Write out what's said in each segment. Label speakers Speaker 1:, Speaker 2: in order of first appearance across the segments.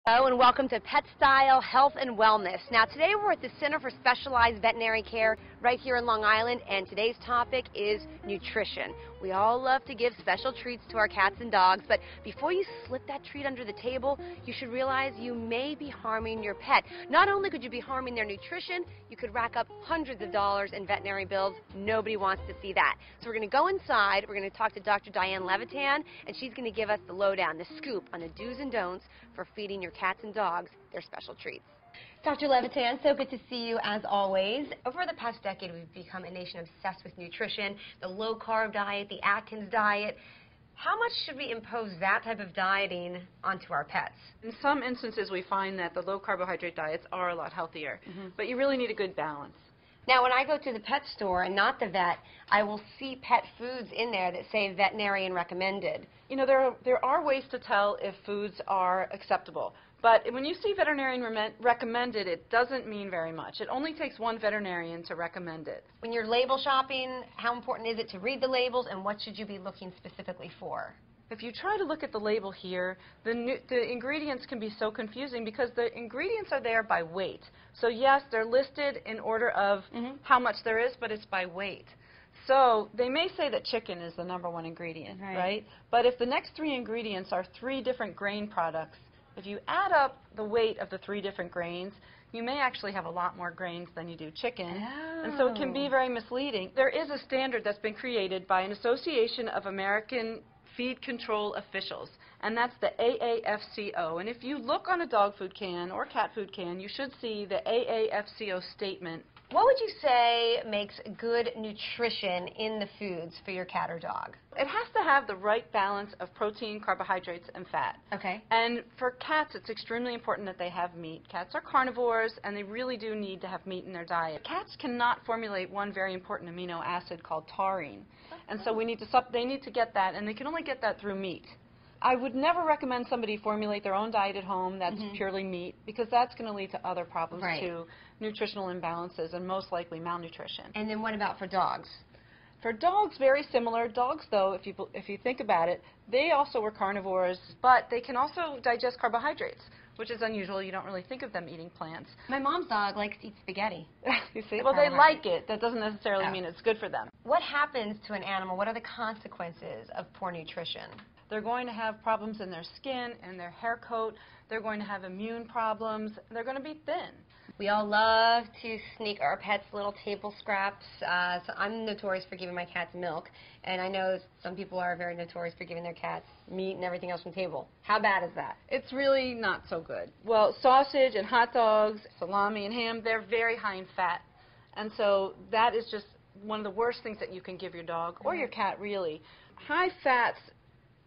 Speaker 1: Hello and welcome to Pet Style Health and Wellness. Now today we're at the Center for Specialized Veterinary Care right here in Long Island, and today's topic is nutrition. We all love to give special treats to our cats and dogs, but before you slip that treat under the table, you should realize you may be harming your pet. Not only could you be harming their nutrition, you could rack up hundreds of dollars in veterinary bills. Nobody wants to see that. So we're going to go inside, we're going to talk to Dr. Diane Levitan, and she's going to give us the lowdown, the scoop on the do's and don'ts for feeding your cats and dogs their special treats. Dr. Levitan, so good to see you as always. Over the past decade, we've become a nation obsessed with nutrition, the low-carb diet, the Atkins diet. How much should we impose that type of dieting onto our pets?
Speaker 2: In some instances, we find that the low-carbohydrate diets are a lot healthier, but you really need a good balance.
Speaker 1: Now, when I go to the pet store and not the vet, I will see pet foods in there that say veterinarian recommended.
Speaker 2: You know, there are ways to tell if foods are acceptable, but when you see veterinarian recommended, it doesn't mean very much. It only takes one veterinarian to recommend it.
Speaker 1: When you're label shopping, how important is it to read the labels, and what should you be looking specifically for?
Speaker 2: If you try to look at the label here, the ingredients can be so confusing because the ingredients are there by weight. So yes, they're listed in order of how much there is, but it's by weight. So they may say that chicken is the #1 ingredient, right? But if the next 3 ingredients are 3 different grain products, if you add up the weight of the 3 different grains, you may actually have a lot more grains than you do chicken. And so it can be very misleading. There is a standard that's been created by an Association of American Feed Control Officials, and that's the AAFCO. And if you look on a dog food can or cat food can, you should see the AAFCO statement.
Speaker 1: What would you say makes good nutrition in the foods for your cat or dog?
Speaker 2: It has to have the right balance of protein, carbohydrates, and fat.
Speaker 1: Okay.
Speaker 2: And for cats, it's extremely important that they have meat. Cats are carnivores, and they really do need to have meat in their diet. Cats cannot formulate one very important amino acid called taurine. And so they need to get that, and they can only get that through meat. I would never recommend somebody formulate their own diet at home that's purely meat, because that's going to lead to other problems too, nutritional imbalances, and most likely malnutrition.
Speaker 1: And then what about for dogs?
Speaker 2: For dogs, very similar. Dogs, though, if you think about it, they also were carnivores, but they can also digest carbohydrates, which is unusual. You don't really think of them eating plants.
Speaker 1: My mom's dog likes to eat spaghetti.
Speaker 2: You see? Well, they like it. That doesn't necessarily mean it's good for them.
Speaker 1: What happens to an animal? What are the consequences of poor nutrition?
Speaker 2: They're going to have problems in their skin and their hair coat. They're going to have immune problems. They're going to be thin.
Speaker 1: We all love to sneak our pets little table scraps. So I'm notorious for giving my cats milk, and I know some people are very notorious for giving their cats meat and everything else from the table. How bad is that?
Speaker 2: It's really not so good. Well, sausage and hot dogs, salami and ham, they're very high in fat. And so that is just one of the worst things that you can give your dog or your cat, really. High fats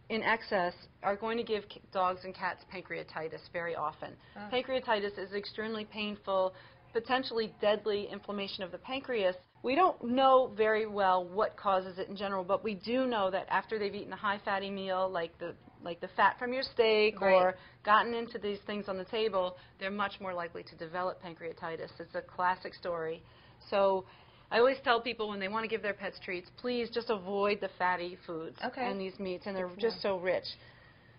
Speaker 2: in excess are going to give dogs and cats pancreatitis very often. Pancreatitis is extremely painful, potentially deadly inflammation of the pancreas. We don't know very well what causes it in general, but we do know that after they've eaten a high-fatty meal, like the fat from your steak or gotten into these things on the table, they're much more likely to develop pancreatitis. It's a classic story. So I always tell people when they want to give their pets treats, please just avoid the fatty foods and these meats, and they're just so rich.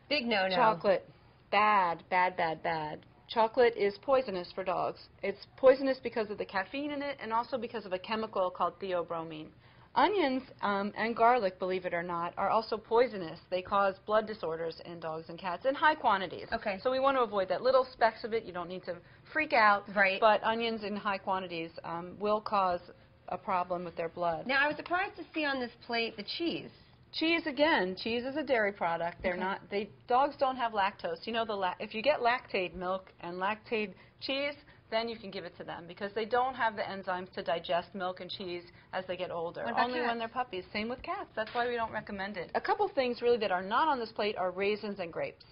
Speaker 1: Big no-no.
Speaker 2: Chocolate, bad, bad, bad, bad. Chocolate is poisonous for dogs. It's poisonous because of the caffeine in it and also because of a chemical called theobromine. Onions and garlic, believe it or not, are also poisonous. They cause blood disorders in dogs and cats in high quantities. So we want to avoid that. Little specks of it, you don't need to freak out, but onions in high quantities will cause a problem with their blood.
Speaker 1: Now, I was surprised to see on this plate the cheese.
Speaker 2: Cheese, again, cheese is a dairy product. They're not, dogs don't have lactose. You know, if you get Lactaid milk and Lactaid cheese, then you can give it to them because they don't have the enzymes to digest milk and cheese as they get older. Only when they're puppies. Same with cats. That's why we don't recommend it. A couple things really that are not on this plate are raisins and grapes.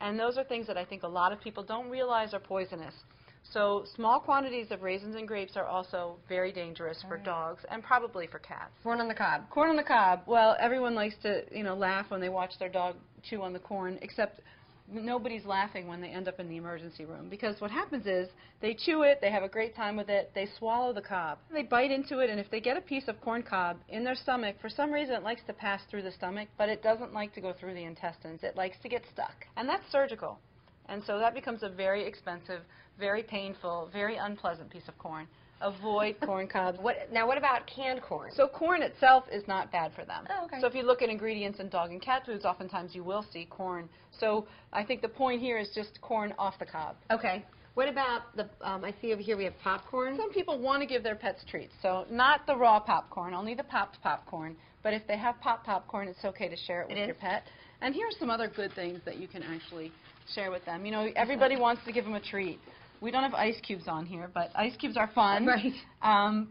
Speaker 2: And those are things that I think a lot of people don't realize are poisonous. So small quantities of raisins and grapes are also very dangerous for dogs and probably for cats.
Speaker 1: Corn on the cob.
Speaker 2: Corn on the cob. Well, everyone likes to, laugh when they watch their dog chew on the corn, except nobody's laughing when they end up in the emergency room, because what happens is they chew it, they have a great time with it, they swallow the cob. They bite into it, and if they get a piece of corn cob in their stomach, for some reason it likes to pass through the stomach, but it doesn't like to go through the intestines. It likes to get stuck, and that's surgical. And so that becomes a very expensive, very painful, very unpleasant piece of corn. Avoid corn cobs.
Speaker 1: Now, what about canned corn?
Speaker 2: So corn itself is not bad for them.
Speaker 1: Oh, okay.
Speaker 2: So if you look at ingredients in dog and cat foods, oftentimes you will see corn. So I think the point here is just corn off the cob.
Speaker 1: Okay. What about the, I see over here we have popcorn.
Speaker 2: Some people want to give their pets treats. So not the raw popcorn, only the popped popcorn. But if they have popped popcorn, it's okay to share it with your pet. And here's some other good things that you can actually share with them. You know, everybody wants to give them a treat. We don't have ice cubes on here, but ice cubes are fun.
Speaker 1: Right.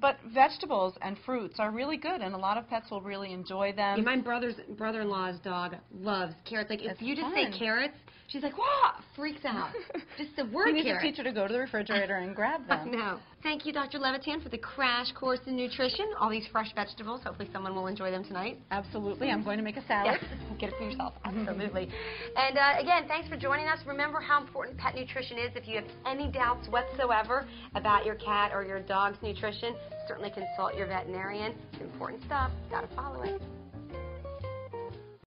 Speaker 2: But vegetables and fruits are really good, and a lot of pets will really enjoy them.
Speaker 1: Yeah, my brother-in-law's dog loves carrots. Like, if you just
Speaker 2: fun.
Speaker 1: say carrots, she's like, whoa, freaks out. Just the word
Speaker 2: You need
Speaker 1: carrot.
Speaker 2: to teach her to go to the refrigerator and grab them.
Speaker 1: I know. Thank you, Dr. Levitan, for the crash course in nutrition. All these fresh vegetables. Hopefully someone will enjoy them tonight.
Speaker 2: Absolutely. I'm going to make a salad.
Speaker 1: Yeah. Get it for yourself. Absolutely. And again, thanks for joining us. Remember how important pet nutrition is. If you have any doubts whatsoever about your cat or your dog's nutrition, certainly consult your veterinarian. It's important stuff. Got to follow it.